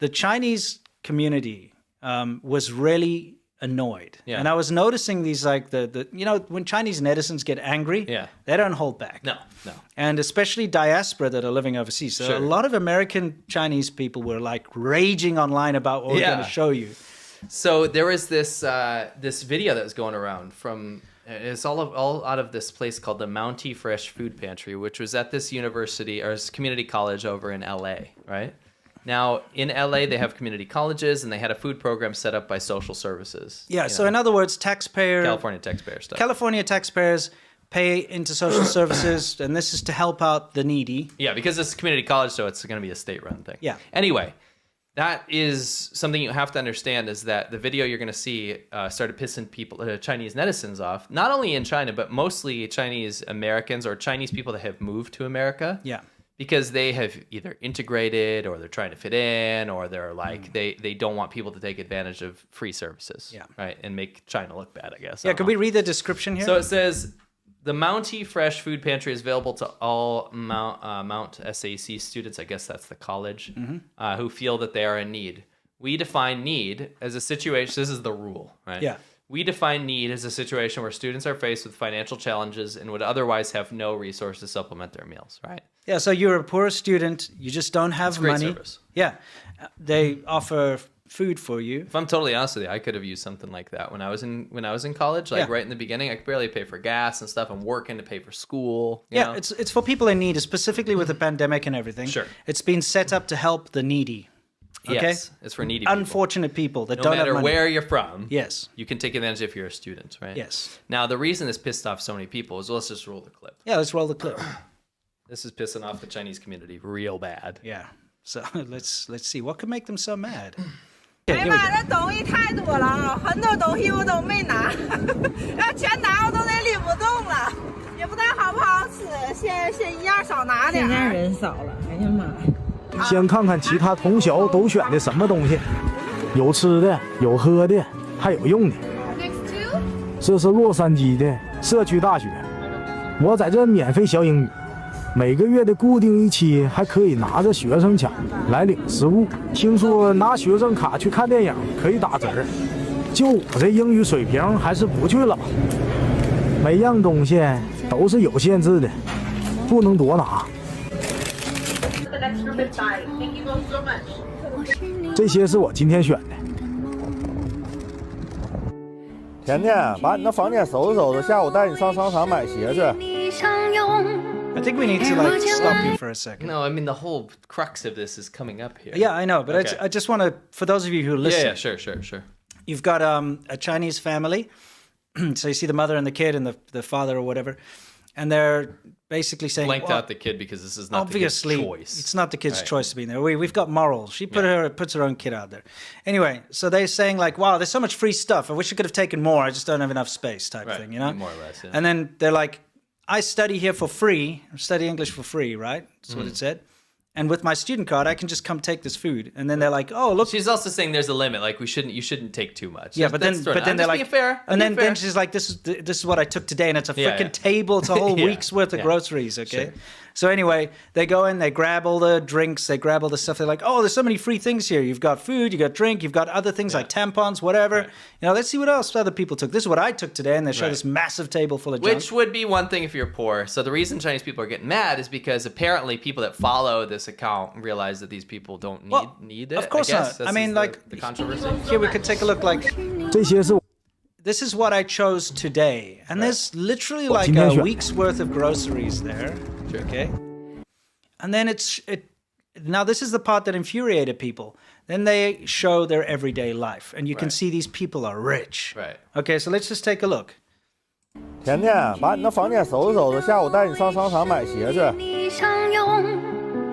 the Chinese community was really annoyed. Yeah. And I was noticing these, like, the when Chinese netizens get angry, they don't hold back. No. And especially diaspora that are living overseas. So a lot of American Chinese people were like raging online about what we're going to show you. So there was this this video that was going around from, it's all out of this place called the Mountie Fresh Food Pantry, which was at this university or community college over in LA, right? Now, in LA, they have community colleges, and they had a food program set up by social services. Yeah, so in other words, California taxpayer stuff. California taxpayers pay into social services, and this is to help out the needy. Yeah, because it's a community college, so it's going to be a state-run thing. Yeah. Anyway, that is something you have to understand, is that the video you're going to see started pissing people, Chinese netizens off, not only in China, but mostly Chinese Americans or Chinese people that have moved to America. Yeah. Because they have either integrated, or they're trying to fit in, or they're like, they don't want people to take advantage of free services, right? And make China look bad, I guess. Yeah, could we read the description here? So it says, the Mountie Fresh Food Pantry is available to all Mount SAC students, I guess that's the college, who feel that they are in need. We define need as a situation, this is the rule, right? Yeah. We define need as a situation where students are faced with financial challenges and would otherwise have no resource to supplement their meals, right? Yeah, so you're a poor student, you just don't have money. Service. Yeah, they offer food for you. If I'm totally honest with you, I could have used something like that when I was in college. Like right in the beginning, I could barely pay for gas and stuff. I'm working to pay for school. You know? It's for people in need, specifically with the pandemic and everything. Sure, it's been set up to help the needy. Okay? Yes, it's for needy people. Unfortunate people that no don't have money. No matter where you're from, yes, you can take advantage if you're a student, right? Yes. Now, the reason this pissed off so many people is, let's just roll the clip. Yeah, let's roll the clip. This is pissing off the Chinese community real bad. Yeah. So let's see what could make them so mad. 哎呀妈，这东西太多了啊！很多东西我都没拿，要全拿我都得拎不动了，也不知道好不好吃。先一样少拿点。现在人少了，哎呀妈！先看看其他同学都选的什么东西，有吃的，有喝的，还有用的。这是洛杉矶的社区大学，我在这免费学英语。每个月的固定一期还可以拿着学生卡来领食物，听说拿学生卡去看电影可以打折儿。就我这英语水平还是不去了吧。每样东西都是有限制的，不能多拿。这些是我今天选的。甜甜，把你的房间收拾收拾，下午带你上商场买鞋去。I think we need to like stop you for a second. No, I mean the whole crux of this is coming up here. Yeah, I know, but okay. I just want to, for those of you who listen. Yeah, sure. You've got a Chinese family, so you see the mother and the kid and the father or whatever, and they're basically saying, blanked out the kid because this is not obviously the kid's choice. It's not the kid's choice to be there. We've got morals. She puts her own kid out there. Anyway, so they're saying like, wow, there's so much free stuff. I wish I could have taken more. I just don't have enough space type thing, you know? More or less, yeah. And then they're like, I study here for free, study English for free, right? That's what it said. And with my student card, I can just come take this food. And then they're like, oh, look. She's also saying there's a limit. Like, you shouldn't take too much. Yeah, but then they're like, fair. And then she's like, this is what I took today. And it's a freaking table. It's a whole week's worth of groceries, okay? Sure. So anyway, they go in, they grab all the drinks, they grab all the stuff. They're like, oh, there's so many free things here. You've got food, you got drink, you've got other things like tampons, whatever. Right. You know, let's see what else other people took. This is what I took today, and they show this massive table full of junk. Which would be one thing if you're poor. So the reason Chinese people are getting mad is because apparently people that follow this account realize that these people don't need it. Of course not. I mean, like, the controversy. Here we could take a look like... This is what I chose today. And there's literally like a week's worth of groceries there. Sure. Okay? And then now this is the part that infuriated people. Then they show their everyday life. And you can see these people are rich. Right. Okay, so let's just take a look. 甜甜，把你的房间收拾收拾，下午带你上商场买鞋去。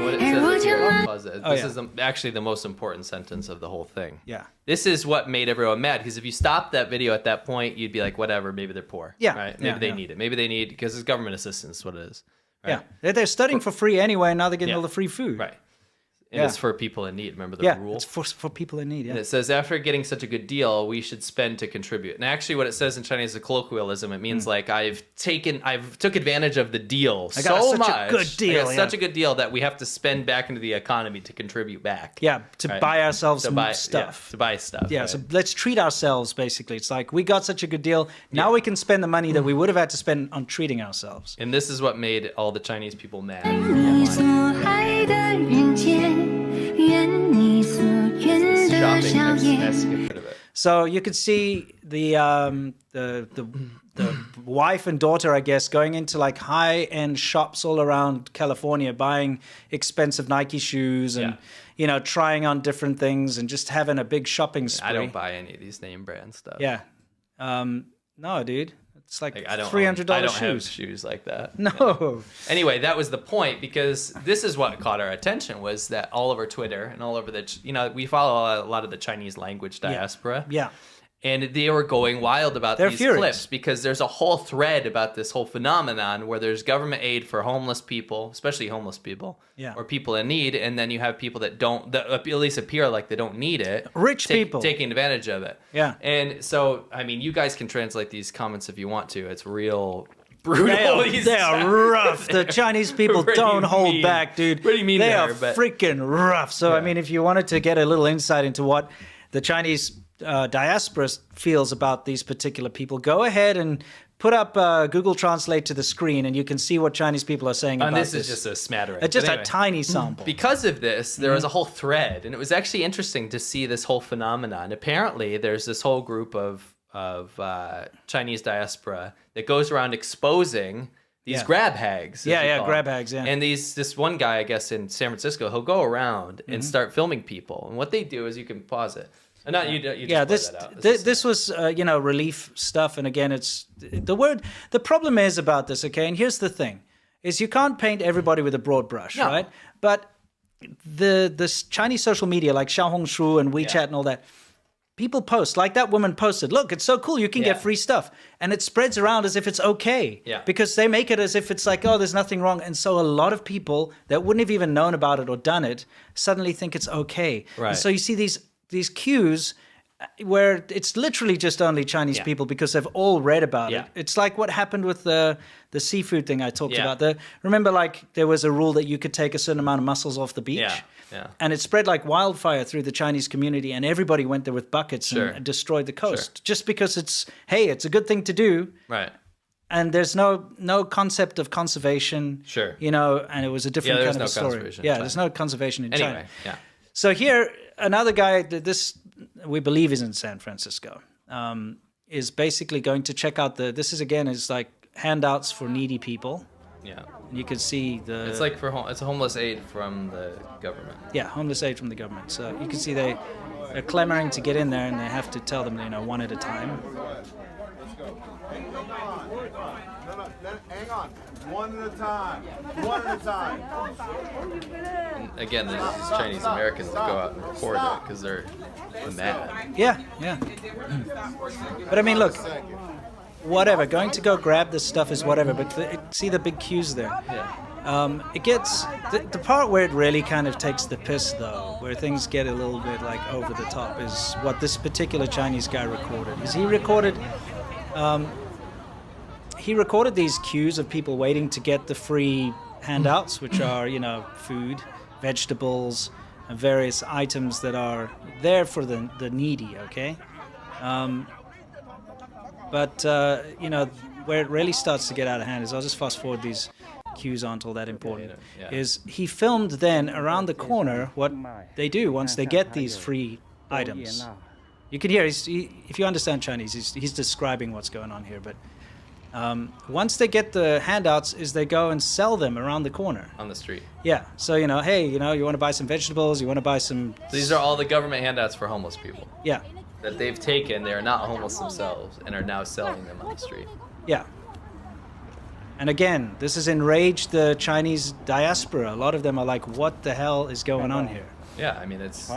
What it says here, this is actually the most important sentence of the whole thing. Yeah. This is what made everyone mad, because if you stopped that video at that point, you'd be like, whatever, maybe they're poor. Yeah. Right? Maybe they need it. Maybe they need, because it's government assistance, what it is. Right? Yeah. They're studying for free anyway, and now they're getting all the free food. Right. And it's for people in need. Remember the rule? It's for people in need, And it says, after getting such a good deal, we should spend to contribute. And actually what it says in Chinese is a colloquialism. It means like I've took advantage of the deal so much. I got such a good deal that we have to spend back into the economy to contribute back. Yeah, to buy ourselves stuff. Yeah, to buy stuff. Yeah, so let's treat ourselves, basically. It's like, we got such a good deal. Now we can spend the money that we would have had to spend on treating ourselves. And this is what made all the Chinese people mad. So you could see the wife and daughter, I guess, going into like high-end shops all around California, buying expensive Nike shoes and trying on different things and just having a big shopping spree. I don't buy any of these name brand stuff. Yeah, no, dude. It's like $300 shoes. I don't have shoes like that. No. Anyway, that was the point, because this is what caught our attention, was that all over Twitter and all over we follow a lot of the Chinese language diaspora. Yeah. And they were going wild about these clips, because there's a whole thread about this whole phenomenon where there's government aid for homeless people, especially homeless people, or people in need, and then you have people that at least appear like they don't need it. Rich people. Taking advantage of it. Yeah. And so, I mean, you guys can translate these comments if you want to. It's real brutal. They are rough. The Chinese people don't hold back, dude. What do you mean they are freaking rough. So, I mean, if you wanted to get a little insight into what the Chinese diaspora feels about these particular people, go ahead and put up Google Translate to the screen, and you can see what Chinese people are saying about this. And this is just a smattering. Just a tiny sample. Because of this, there was a whole thread, and it was actually interesting to see this whole phenomenon. Apparently, there's this whole group of Chinese diaspora that goes around exposing these grab hags. Grab hags, And this one guy, I guess, in San Francisco, he'll go around and start filming people. And what they do is, you can pause it. This was relief stuff, and again, it's the problem is about this, okay? And here's the thing, is you can't paint everybody with a broad brush, right? But the Chinese social media like Xiaohongshu and WeChat and all that, people post, like that woman posted, look, it's so cool, you can get free stuff, and it spreads around as if it's okay, because they make it as if it's like, oh, there's nothing wrong, and so a lot of people that wouldn't have even known about it or done it suddenly think it's okay. And so you see these queues where it's literally just only Chinese people, because they've all read about it. It's like what happened with the seafood thing I talked about. Remember, like, there was a rule that you could take a certain amount of mussels off the beach, and it spread like wildfire through the Chinese community, and everybody went there with buckets and destroyed the coast, just because it's a good thing to do. Right. And there's no concept of conservation, and it was a different kind of a story. There's no conservation in China. So here, another guy, this we believe is in San Francisco, is basically going to check out this is like handouts for needy people. Yeah. And you can see it's like it's a homeless aid from the government. Yeah, homeless aid from the government. So you can see they're clamoring to get in there, and they have to tell them, one at a time. Hang on. One at a time. One at a time. And again, there's these Chinese Americans that go out and record it because they're mad. Yeah. But I mean, look, whatever. Going to go grab this stuff is whatever. But see the big queues there. Yeah. It gets the part where it really kind of takes the piss, though, where things get a little bit like over the top, is what this particular Chinese guy recorded. He recorded these queues of people waiting to get the free handouts, which are, food, vegetables, and various items that are there for the needy, okay? But where it really starts to get out of hand is, I'll just fast forward, these queues aren't all that important, is he filmed then around the corner what they do once they get these free items. You can hear, if you understand Chinese, he's describing what's going on here, but once they get the handouts, is they go and sell them around the corner. On the street. Yeah. So, hey, you want to buy some vegetables, you want to buy some... So these are all the government handouts for homeless people. Yeah. That they've taken, they are not homeless themselves, and are now selling them on the street. Yeah. And again, this has enraged the Chinese diaspora. A lot of them are like, what the hell is going on here? Yeah, I mean, it's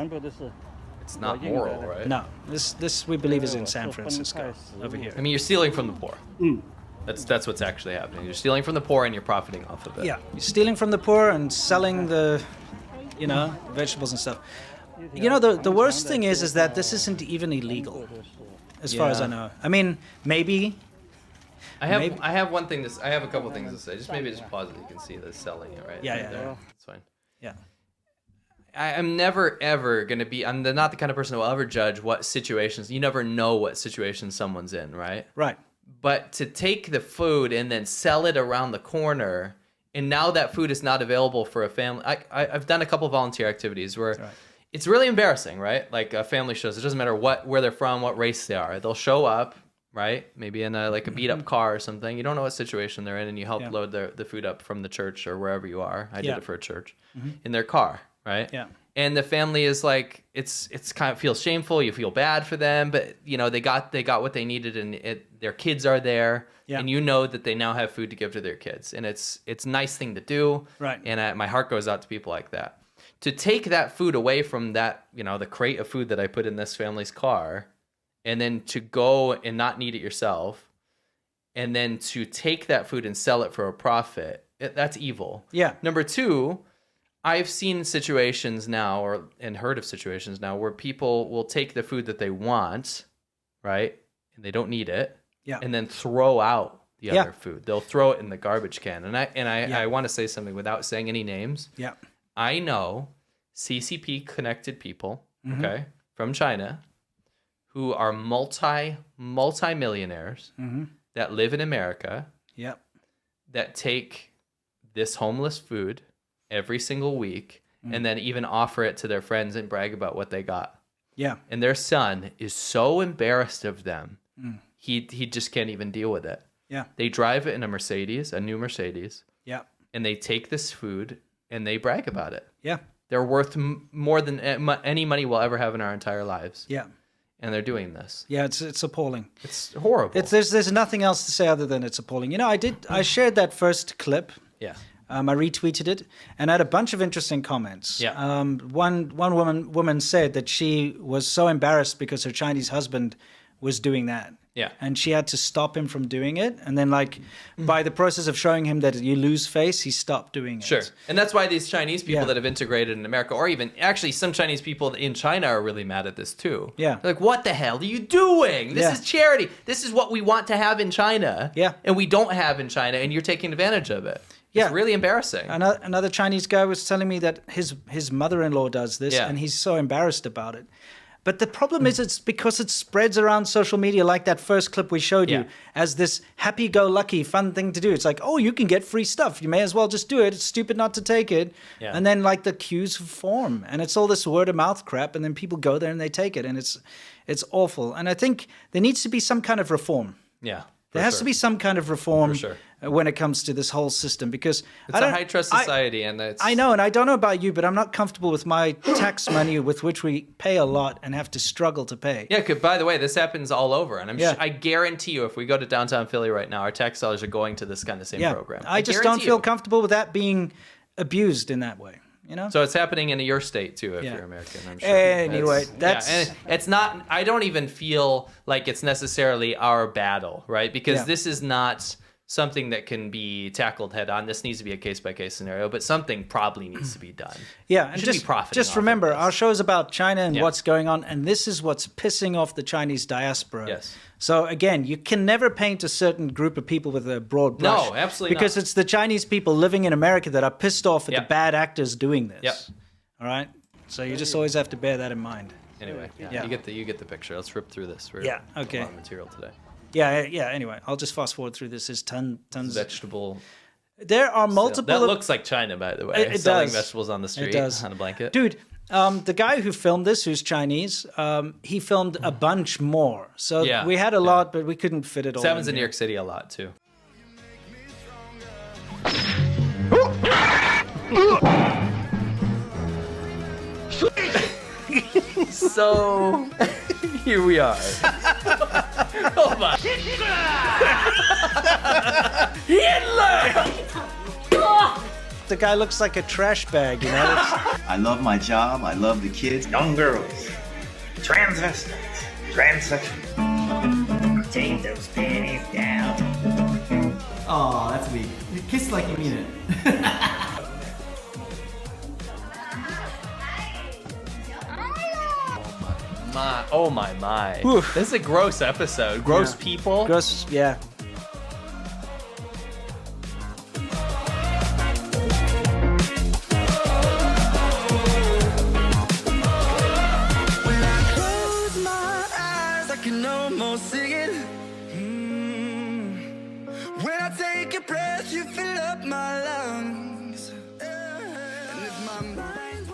not moral, right? No. This we believe is in San Francisco, over here. I mean, you're stealing from the poor. That's what's actually happening. You're stealing from the poor and you're profiting off of it. Yeah, you're stealing from the poor and selling the you know, vegetables and stuff. You know, the worst thing is that this isn't even illegal, as far as I know. I mean, maybe. I have one thing. I have a couple things to say. Just pause it. You can see this selling it right. Yeah. That's fine. Yeah. I'm never ever gonna be. I'm not the kind of person who will ever judge what situations. You never know what situation someone's in, right? Right. But to take the food and then sell it around the corner, and now that food is not available for a family. I've done a couple volunteer activities where it's really embarrassing, right? Like a family shows. It doesn't matter where they're from, what race they are. They'll show up, right? Maybe in a beat up car or something. You don't know what situation they're in, and you help load the food up from the church or wherever you are. I did it for a church in their car, right? Yeah. And the family is like, it's kind of feels shameful. You feel bad for them, but you know they got what they needed, and their kids are there, and you know that they now have food to give to their kids, and it's a nice thing to do, right? And my heart goes out to people like that. To take that food away from that, you know, the crate of food that I put in this family's car, and then to go and not need it yourself, and then to take that food and sell it for a profit, that's evil. Yeah. Number two, I've seen situations now, and heard of situations now, where people will take the food that they want, right, and they don't need it, and then throw out the other food. They'll throw it in the garbage can. And I want to say something without saying any names. Yeah. I know CCP connected people, okay, from China, who are multi-millionaires that live in America, that take this homeless food every single week and then even offer it to their friends and brag about what they got. Yeah. And their son is so embarrassed of them, he just can't even deal with it. Yeah. They drive it in a new Mercedes. Yeah. And they take this food and they brag about it. Yeah. They're worth more than any money we'll ever have in our entire lives. Yeah. And they're doing this. Yeah, it's appalling. It's horrible. There's nothing else to say other than it's appalling. You know, I shared that first clip. Yeah. I retweeted it and I had a bunch of interesting comments. Yeah. One woman said that she was so embarrassed because her Chinese husband was doing that. Yeah. And she had to stop him from doing it. And then, like, by the process of showing him that you lose face, he stopped doing it. Sure. And that's why these Chinese people that have integrated in America, or even actually some Chinese people in China are really mad at this too. Yeah. They're like, what the hell are you doing? This is charity. This is what we want to have in China. Yeah. And we don't have in China, and you're taking advantage of it. It's really embarrassing. Another Chinese guy was telling me that his mother-in-law does this, and he's so embarrassed about it. But the problem is it's because it spreads around social media like that first clip we showed you as this happy-go-lucky fun thing to do. It's like, oh, you can get free stuff. You may as well just do it. It's stupid not to take it. Yeah. And then like the queues form and it's all this word-of-mouth crap and then people go there and they take it and it's awful. And I think there needs to be some kind of reform. Yeah. There has to be some kind of reform when it comes to this whole system because it's a high-trust society, and it's... I know, and I don't know about you, but I'm not comfortable with my tax money with which we pay a lot and have to struggle to pay. Yeah, by the way, this happens all over, and I guarantee you, if we go to downtown Philly right now, our tax dollars are going to this kind of same program. I just don't feel comfortable with that being abused in that way. You know? So it's happening in your state too, if you're American, I'm sure. Anyway, and it's not, I don't even feel like it's necessarily our battle, right? Because this is not something that can be tackled head on. This needs to be a case-by-case scenario, but something probably needs to be done. Yeah, and just remember, our show is about China and what's going on, and this is what's pissing off the Chinese diaspora. Yes. So again, you can never paint a certain group of people with a broad brush. No, absolutely because it's the Chinese people living in America that are pissed off at the bad actors doing this. Yep. All right? So you just always have to bear that in mind. Anyway, you get the picture. Let's rip through this. Okay. A lot of material today. Yeah. Anyway, I'll just fast forward through this. There's tons. Vegetable. There are multiple. That looks like China, by the way. It selling does. Vegetables on the street on a blanket. Dude, the guy who filmed this, who's Chinese, he filmed a bunch more. So we had a lot, but we couldn't fit it all. This happens in New York City a lot too. So here we are. Oh my! Hitler! The guy looks like a trash bag, you know? I love my job. I love the kids. Young girls, transvestites, transsexuals. Take those panties down. Oh, that's weak. Kiss like you mean it. my. Oh my. Whew. This is a gross episode. Gross people. Gross, yeah. When I take a breath, you fill up my lungs. And if my mind